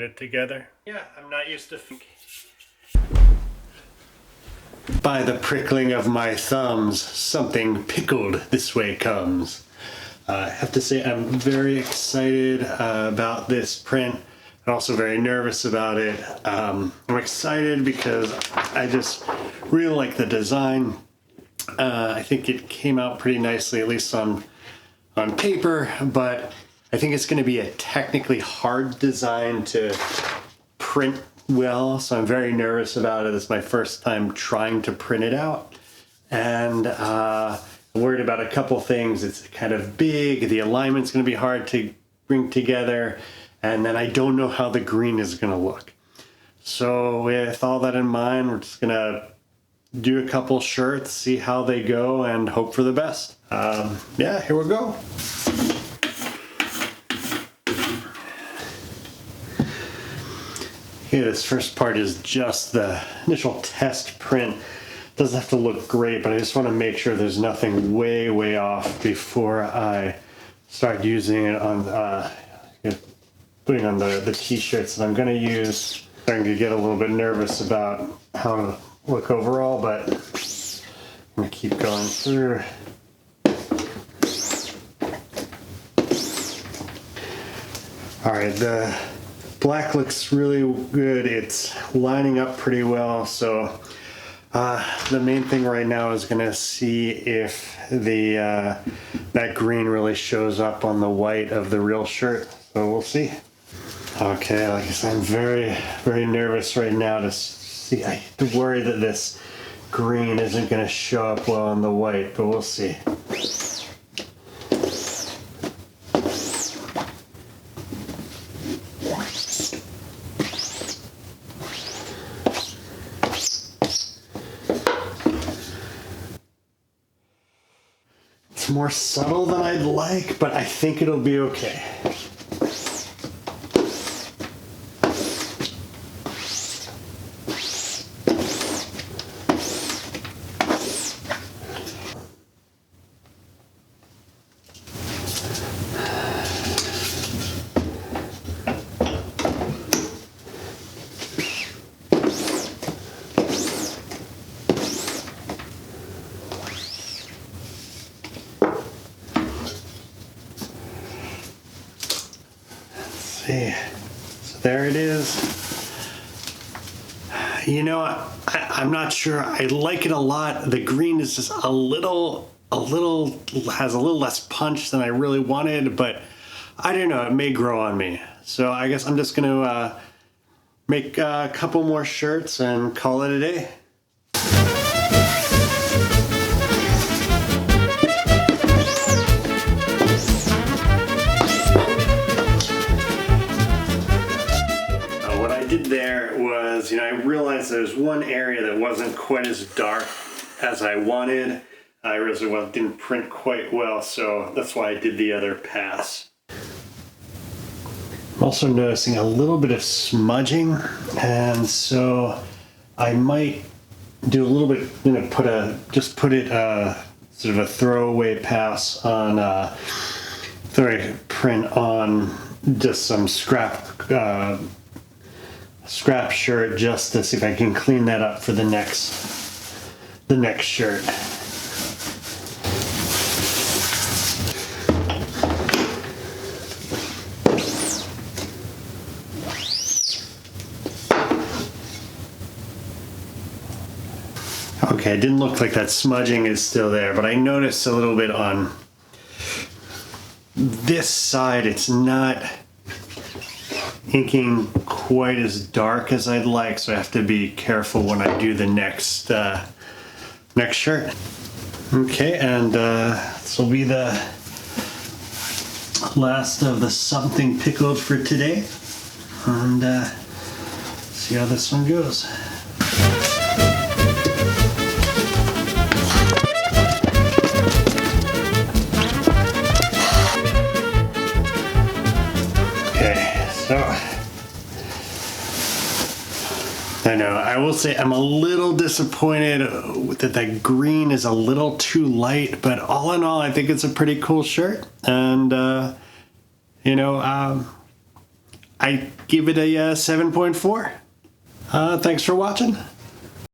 it together. Yeah, I'm not used to By the prickling of my thumbs, something pickled this way comes. I have to say I'm very excited about this print and also very nervous about it. I'm excited because I just really like the design. I think it came out pretty nicely, at least on paper, but I think it's going to be a technically hard design to print well, so I'm very nervous about it. It's my first time trying to print it out, and I'm worried about a couple things. It's kind of big, the alignment's going to be hard to bring together, and then I don't know how the green is going to look. So with all that in mind, we're just going to do a couple shirts, see how they go, and hope for the best. Yeah, here we go. Okay, this first part is just the initial test print. Doesn't have to look great, but I just want to make sure there's nothing way off before I start using it on putting on the t-shirts that I'm going to use. I'm starting to get a little bit nervous about how to look overall, but I'm going to keep going through. All right, the black looks really good. It's lining up pretty well, so the main thing right now is going to see if that green really shows up on the white of the real shirt. So we'll see. Okay, like I said, I'm very nervous right now to see. I worry that this green isn't going to show up well on the white, but we'll see. More subtle than I'd like, but I think it'll be okay. So there it is. You know, I'm not sure. I like it a lot. The green is just has a little less punch than I really wanted, but I don't know. It may grow on me. So I guess I'm just going to make a couple more shirts and call it a day. There was, I realized there's one area that wasn't quite as dark as I wanted. I realized it didn't print quite well, so that's why I did the other pass. I'm also noticing a little bit of smudging, and so I might do a little bit, put it sort of a throwaway pass on print on just some scrap shirt, just to see if I can clean that up for the next shirt. Okay, it didn't look like that smudging is still there, but I noticed a little bit on this side. It's not inking quite as dark as I'd like, so I have to be careful when I do the next shirt. Okay, and this will be the last of the something pickled for today, and see how this one goes. I know, I will say I'm a little disappointed that the green is a little too light, but all in all, I think it's a pretty cool shirt. And, I give it a 7.4. Thanks for watching.